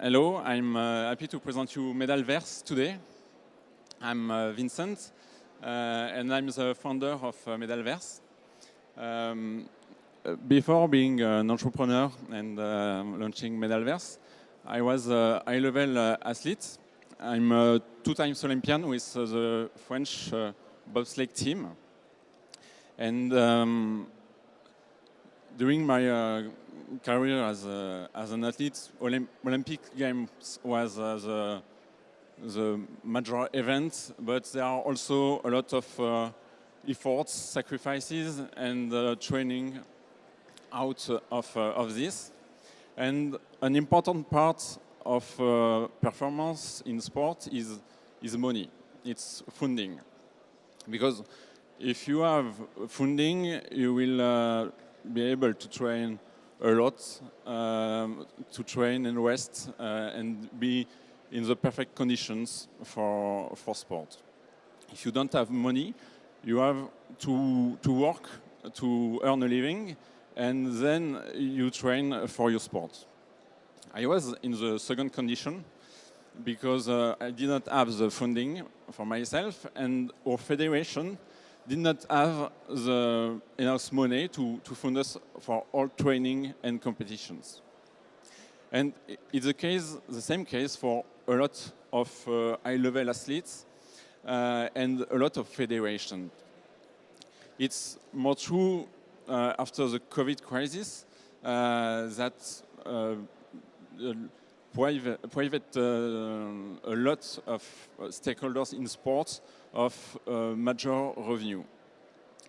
Hello, I'm happy to present you MedalVerse today. I'm Vincent, and I'm the founder of MedalVerse. Before being an entrepreneur and launching MedalVerse, I was a high-level athlete. I'm a two-time Olympian with the French bobsleigh team. And during my career as an athlete, Olympic Games was the major event, but there are also a lot of efforts, sacrifices, and training out of this. And an important part of performance in sport is money. It's funding. Because if you have funding, you will be able to train a lot, to train and rest, and be in the perfect conditions for sport. If you don't have money, you have to work to earn a living, and then you train for your sport. I was in the second condition because I did not have the funding for myself, and our federation did not have the enough money to fund us for all training and competitions. And it's the same case for a lot of high-level athletes and a lot of federations. It's more true after the COVID crisis that private a lot of stakeholders in sports of major revenue.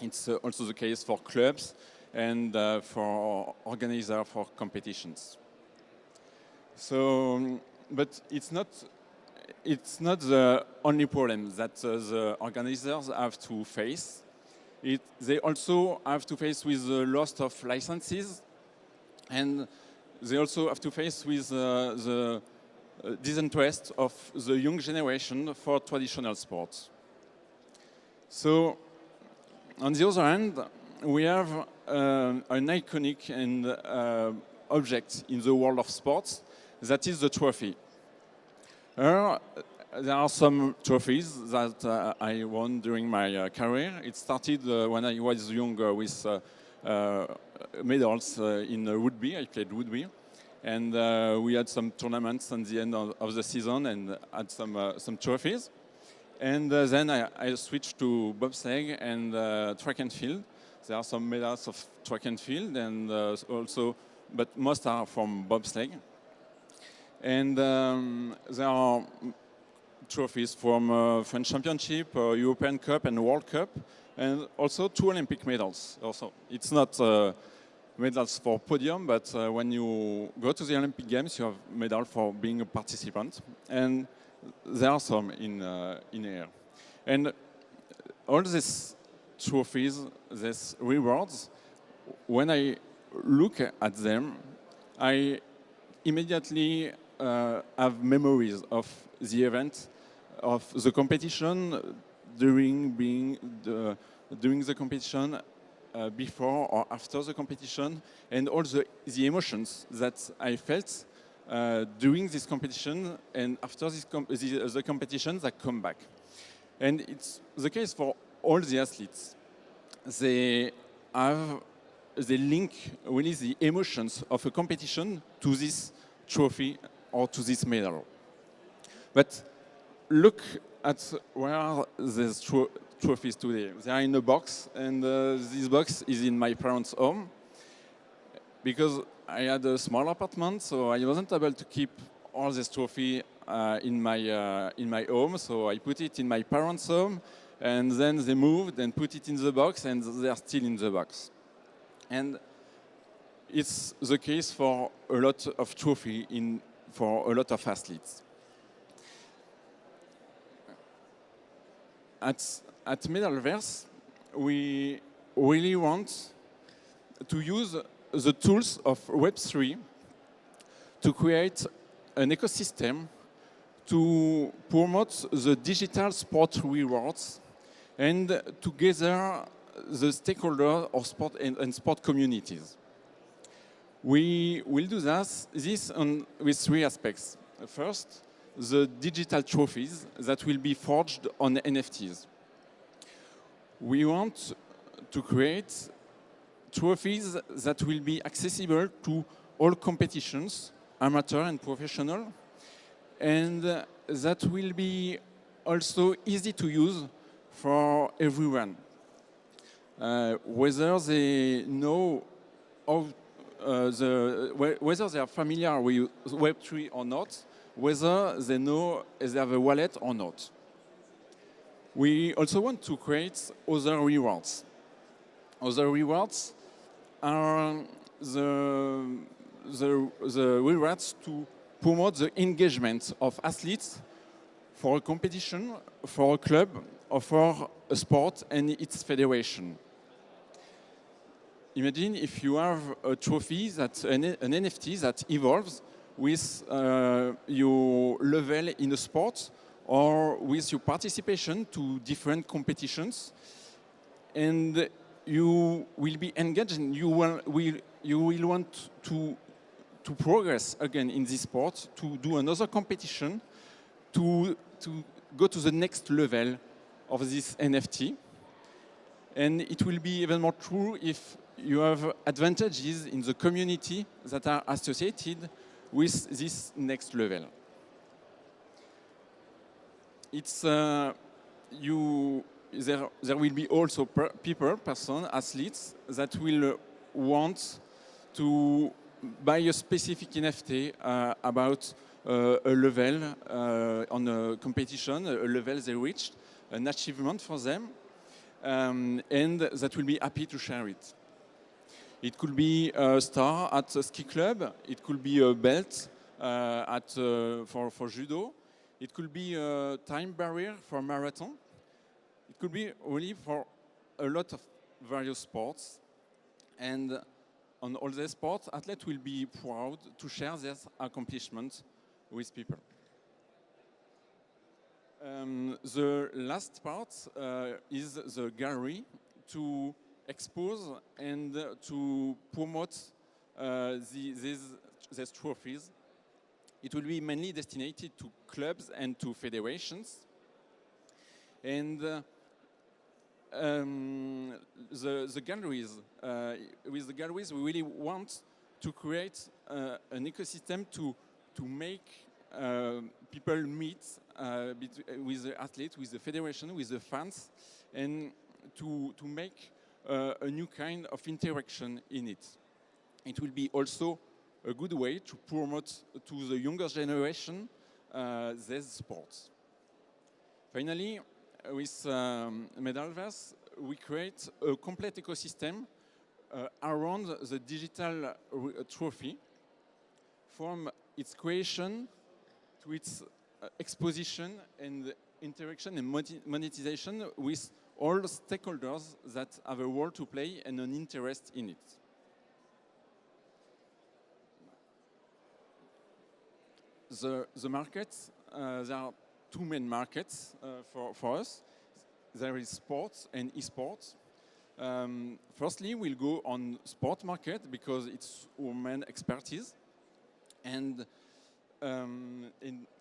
It's also the case for clubs and for organizers for competitions. So, but it's not the only problem that the organizers have to face. They also have to face with the loss of licenses, and they also have to face with the disinterest of the young generation for traditional sports. So, on the other hand, we have an iconic and object in the world of sports, that is the trophy. There are some trophies that I won during my career. It started when I was younger with medals in rugby. I played rugby. And we had some tournaments at the end of the season and had some trophies. And then I switched to bobsleigh and track and field. There are some medals of track and field, and also, but most are from bobsleigh. And there are trophies from French Championship, European Cup, and World Cup, and also 2 Olympic medals. Also, it's not medals for podium, but when you go to the Olympic Games, you have medal for being a participant, and there are some in here. And all these trophies, these rewards, when I look at them, I immediately have memories of the event, of the competition, during the competition, before or after the competition, and all the emotions that I felt during this competition and after the competition that come back. And it's the case for all the athletes. They link really the emotions of a competition to this trophy or to this medal. But look at where are these trophies today. They are in a box, and this box is in my parents' home because I had a small apartment, so I wasn't able to keep all this trophy in my home. So I put it in my parents' home, and then they moved and put it in the box, and they are still in the box. And it's the case for a lot of trophy for a lot of athletes. At MedalVerse, we really want to use the tools of Web3 to create an ecosystem to promote the digital sport rewards and to gather the stakeholders of sport and sport communities. We will do this with 3 aspects. First, the digital trophies that will be forged on NFTs. We want to create trophies that will be accessible to all competitions, amateur and professional, and that will be also easy to use for everyone. Whether they know how whether they are familiar with Web3 or not, whether they know they have a wallet or not. We also want to create other rewards. Other rewards are the rewards to promote the engagement of athletes for a competition, for a club, or for a sport and its federation. Imagine if you have a trophy, an NFT that evolves with your level in a sport or with your participation to different competitions, and you will be engaged and you will want to progress again in this sport, to do another competition, to go to the next level of this NFT. And it will be even more true if you have advantages in the community that are associated with this next level. It's there will be also athletes that will want to buy a specific NFT about a level on a competition, a level they reached, an achievement for them, and that will be happy to share it. It could be a star at a ski club. It could be a belt for judo. It could be a time barrier for marathon. It could be really for a lot of various sports. And on all these sports, athletes will be proud to share their accomplishments with people. The last part is the gallery to expose and to promote these trophies. It will be mainly destined to clubs and to federations. And the galleries, with the galleries, we really want to create an ecosystem to make people meet with the athletes, with the federation, with the fans, and to make a new kind of interaction in it. It will be also a good way to promote to the younger generation these sports. Finally, with MedalVerse, we create a complete ecosystem around the digital trophy, from its creation to its exposition and interaction and monetization with all stakeholders that have a role to play and an interest in it. The markets, there are two main markets for us. There is sports and esports. Firstly, we'll go on sport market because it's our main expertise, and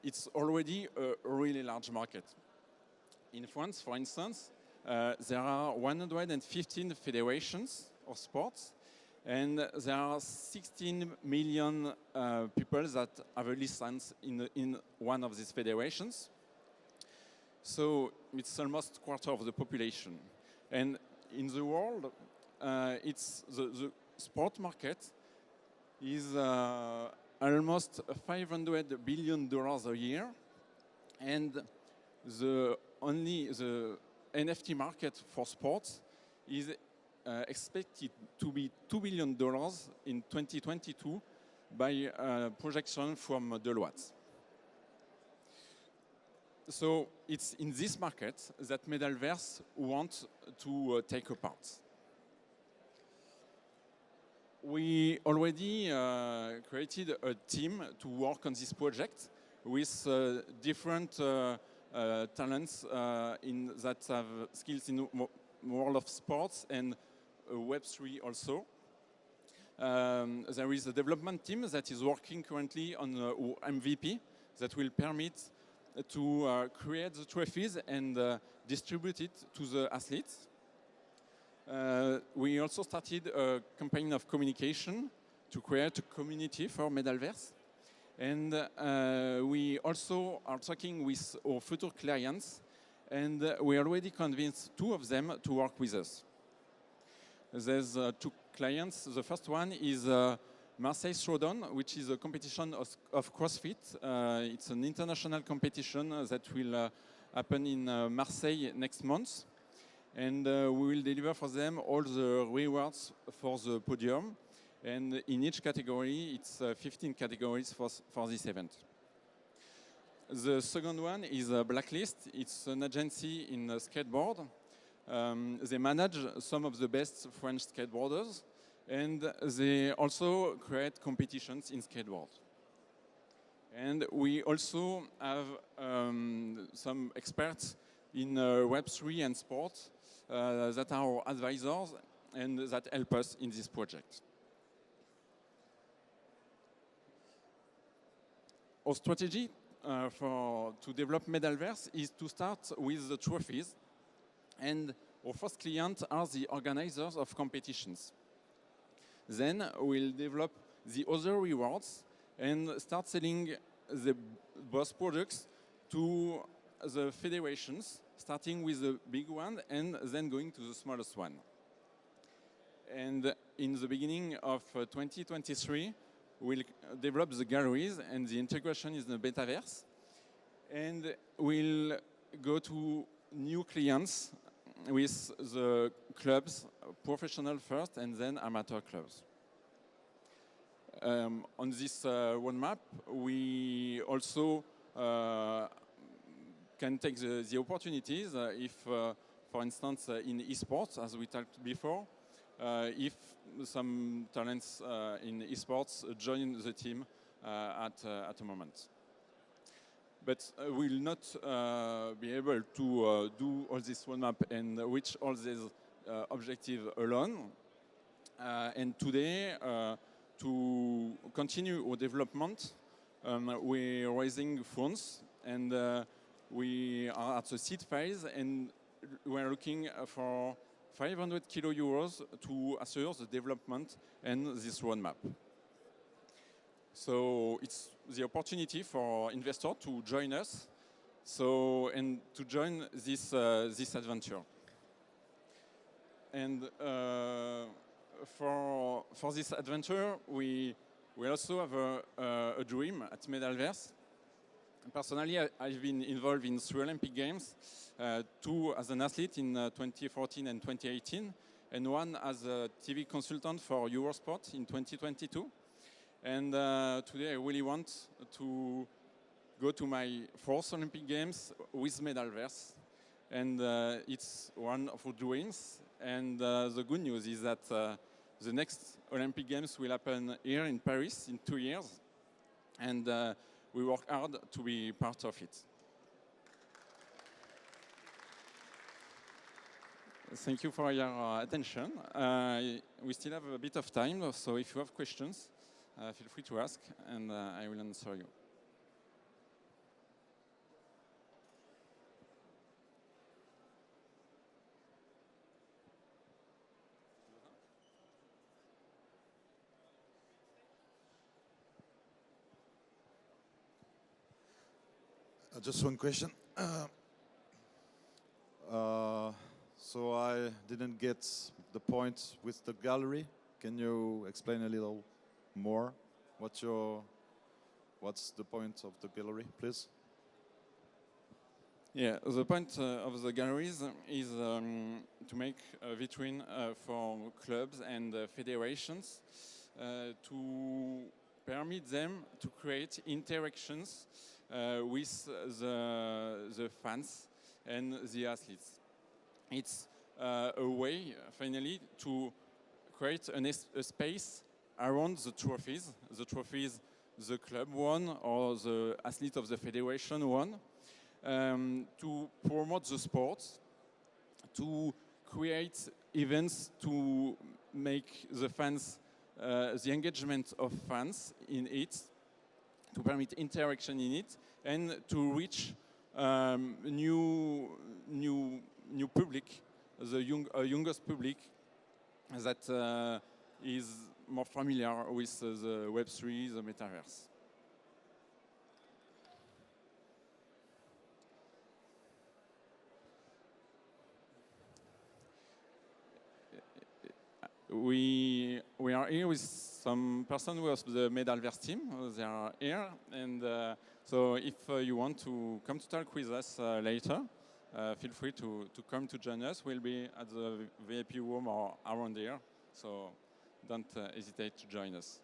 it's already a really large market. In France, for instance, there are 115 federations of sports, and there are 16 million people that have a license in one of these federations. So it's almost a quarter of the population. And in the world, it's the sport market is almost $500 billion a year, and the NFT market for sports is expected to be $2 billion in 2022 by projection from Deloitte. So it's in this market that MedalVerse wants to take a part. We already created a team to work on this project with different talents that have skills in world of sports and Web3 also. There is a development team that is working currently on MVP that will permit to create the trophies and distribute it to the athletes. We also started a campaign of communication to create a community for MedalVerse. And we also are talking with our future clients, and we already convinced 2 of them to work with us. There's 2 clients. The first one is Marseille Throwdown, which is a competition of CrossFit. It's an international competition that will happen in Marseille next month. And we will deliver for them all the rewards for the podium. And in each category, it's 15 categories for this event. The second one is Blacklist. It's an agency in skateboard. They manage some of the best French skateboarders, and they also create competitions in skateboard. And we also have some experts in Web3 and sport that are our advisors and that help us in this project. Our strategy to develop MedalVerse is to start with the trophies, and our first clients are the organizers of competitions. Then we'll develop the other rewards and start selling the both products to the federations, starting with the big one and then going to the smallest one. And in the beginning of 2023, we'll develop the galleries and the integration in the Metaverse. And we'll go to new clients with the clubs, professional first and then amateur clubs. On this roadmap, we also can take the opportunities if, for instance, in esports, as we talked before, if some talents in esports join the team at a moment. But we'll not be able to do all this roadmap and reach all these objectives alone. And today, to continue our development, we're raising funds, and we are at the seed phase, and we're looking for 500 kilo euros to assure the development and this roadmap. So it's the opportunity for investors to join us, and to join this adventure. And for this adventure, we also have a dream at MedalVerse. Personally, I've been involved in 3 Olympic Games, 2 as an athlete in 2014 and 2018, and 1 as a TV consultant for Eurosport in 2022. And today I really want to go to my 4th Olympic Games with MedalVerse. And it's one of our dreams. And the good news is that the next Olympic Games will happen here in Paris in 2 years. And we work hard to be part of it. Thank you for your attention. We still have a bit of time, so if you have questions, feel free to ask, and I will answer you. Just one question. So I didn't get the point with the gallery. Can you explain a little more? What's the point of the gallery, please? Yeah, the point of the galleries is to make a vitrine for clubs and federations to permit them to create interactions with the fans and the athletes. It's a way, finally, to create a space around the trophies the club won or the athlete of the federation won, to promote the sport, to create events to make the fans, the engagement of fans in it, to permit interaction in it, and to reach new public, the youngest public that is more familiar with the Web3, the Metaverse. We are here with some person who is the MedalVerse team. They are here, and so if you want to come to talk with us later, feel free to come to join us. We'll be at the VIP room or around here, so don't hesitate to join us.